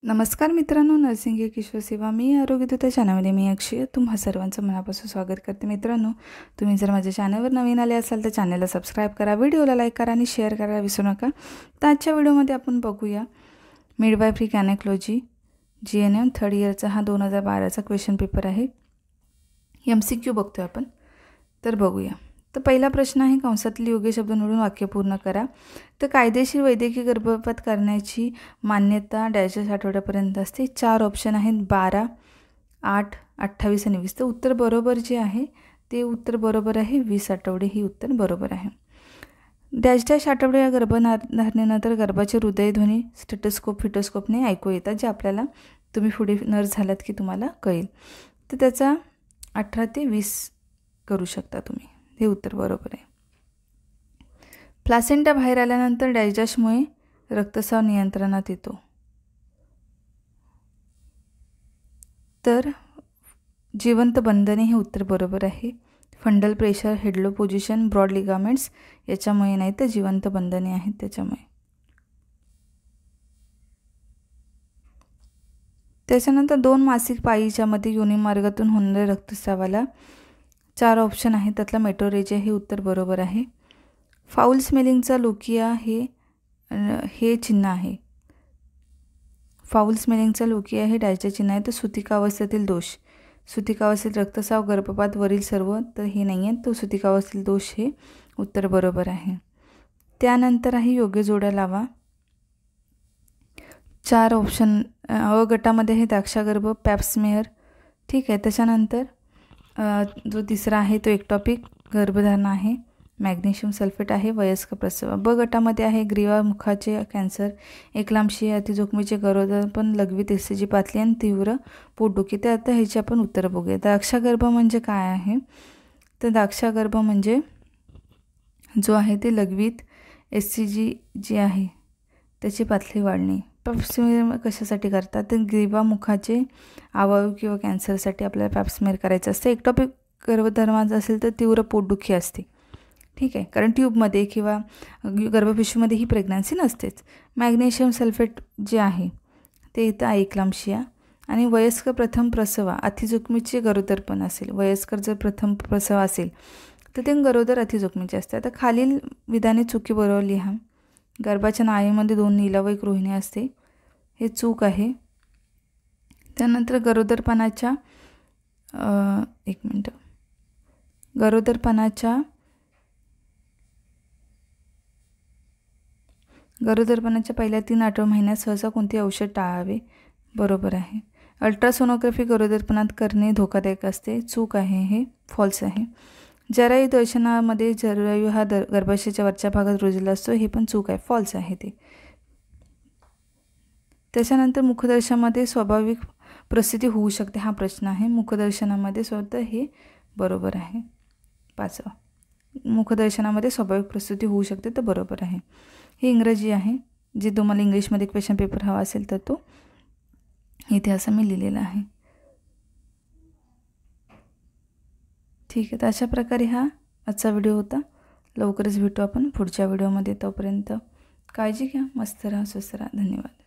नमस्कार मित्रांनो, नर्सिंग या किशोर सेवा मी आरोग्यदूत चॅनलमध्ये मी अक्षय तुम्हा सर्वांचं मनापासून स्वागत करते। मित्रांनो, तुम्ही जर माझ्या चॅनलवर नवीन आले असाल तर चॅनलला सबस्क्राईब करा, व्हिडिओला लाईक करा आणि शेअर करायला विसरू नका। तर आजच्या व्हिडिओमध्ये आपण बघूया मिडवायफरी गायनेकोलॉजी GNM थर्ड इयरचा हा 2012चा क्वेश्चन पेपर आहे। MCQ बघतोय आपण, तर बघूया। तर पहिला प्रश्न आहे, कंसातील योग्य शब्द निवडून वाक्य पूर्ण करा। तर कायदेशीर वैद्यकीय गर्भपात करण्याची मान्यता डॅशच्या आठवड्यापर्यंत असते। 4 ऑप्शन आहेत, 12, 8, 28 आणि 20। तर उत्तर बरोबर जे आहे ते उत्तर बरोबर आहे, 20 आठवडे ही उत्तर बरोबर आहे। डॅश आठवडे गर्भधारणेनंतर गर्भाचे हृदयध्वनी स्टेटोस्कोप फिटोस्कोपने ऐकू येतात, जे आपल्याला तुम्ही पुढे नर्स झालात की तुम्हाला कळेल। तर त्याचा 18 ते 20 करू शकता तुम्ही, हे उत्तर बरोबर आहे। प्लासेंटा बाहेर आल्यानंतर डॅशमुळे रक्तस्राव नियंत्रणात येतो। तर जिवंत बंधने हे उत्तर बरोबर आहे। Fundal pressure, head low position, broad ligaments याच्यामुळे नाही, तर जिवंत बंधने आहेत त्याच्यामुळे। त्याच्यानंतर 2 मासिक पाळीच्या मध्ये योनी मार्गातून होणाऱ्या रक्तस्रावाला 4 ऑप्शन आहेत, त्यातला मेट्रोरेजिया हे उत्तर बरोबर आहे। फाऊल स्मेलिंगचा लोकिया हे चिन्ह आहे। फाऊल स्मेलिंगचा लोकिया हे डॅशचे चिन्ह आहे। तर सुतिकावस्थेतील दोष, सुतिकावस्थेतील रक्तस्राव, गर्भपात वरील सर्व, तर हे नाही आहे, तो सुतिकावस्थेतील दोष हे उत्तर बरोबर आहे। त्यानंतर आहे योग्य जोड्या लावा। 4 ऑप्शन अ गटामध्ये आहे द्राक्षागर्भ, पॅप्समेअर, ठीक आहे। त्याच्यानंतर जो तिसरा आहे तो एक्टॉपिक गर्भधारणा आहे, मॅग्नेशियम सल्फेट आहे, वयस्क प्रसव। ब गटामध्ये आहे ग्रीवा मुखाचे कॅन्सर, एकलांशीय अतिजोखमीचे गरोदरपण, लघवी एसजी पातळी आणि तीव्र पोटदुखी। तर आता ह्याची आपण उत्तर बघूया। द्राक्षागर्भ म्हणजे काय आहे, तर द्राक्षागर्भ म्हणजे जो आहे ते लघवीत SCG जी आहे त्याची पातळी वाढणे। पॅप्समेअर कशासाठी करतात, तर ग्रीवा मुखाचे अवयव किंवा कॅन्सरसाठी आपल्याला पॅप्समेअर करायचं असतं। एक्टॉपिक गर्भधारणा असेल तर तीव्र पोटदुखी असते, ठीक आहे, कारण ट्यूबमध्ये किंवा गर्भपिशवीमध्ये ही प्रेग्नन्सी नसतेच। मॅग्नेशियम सल्फेट जे आहे ते येतं एकलांशिया। आणि वयस्क प्रथम प्रसवा, अतिजोखमीचे गरोदरपण असेल, वयस्कर जर प्रथम प्रसव असेल तर ते गरोदर अतिजोखमीचे असते। आता खालील विधाने चुकी बरोबर लिहा। गर्भाच्या नाळीमध्ये 2 नीला व 1 रोहिणी असते, हे चूक आहे। त्यानंतर गरोदरपणाच्या पहिल्या 3 महिन्यात सहसा कोणते औषध टाळावे, बरोबर आहे। अल्ट्रासोनोग्राफी गरोदरपणात करणे धोकादायक असते, चूक आहे, हे फॉल्स आहे। जरायू दर्शनामध्ये जरायू हा गर्भाशयाच्या वरच्या भागात रुजलेला असतो, हे पण चूक आहे, फॉल्स आहे ते। त्याच्यानंतर मुखदर्शनामध्ये स्वाभाविक प्रसूती होऊ शकते, हा प्रश्न आहे। मुखदर्शनामध्ये स्वतः हे बरोबर आहे। 5वा, मुखदर्शनामध्ये स्वाभाविक प्रसूती होऊ शकते, तर बरोबर आहे। हे इंग्रजी आहे, जे तुम्हाला इंग्लिशमध्ये क्वेश्चन पेपर हवा असेल तर तो इथे असं मी लिहिलेलं आहे, ठीक आहे। तर अशा प्रकारे हा आजचा व्हिडिओ होता। लवकरच भेटू आपण पुढच्या व्हिडिओमध्ये, तोपर्यंत काळजी घ्या, मस्त राहा, स्वस्थ राहा, धन्यवाद।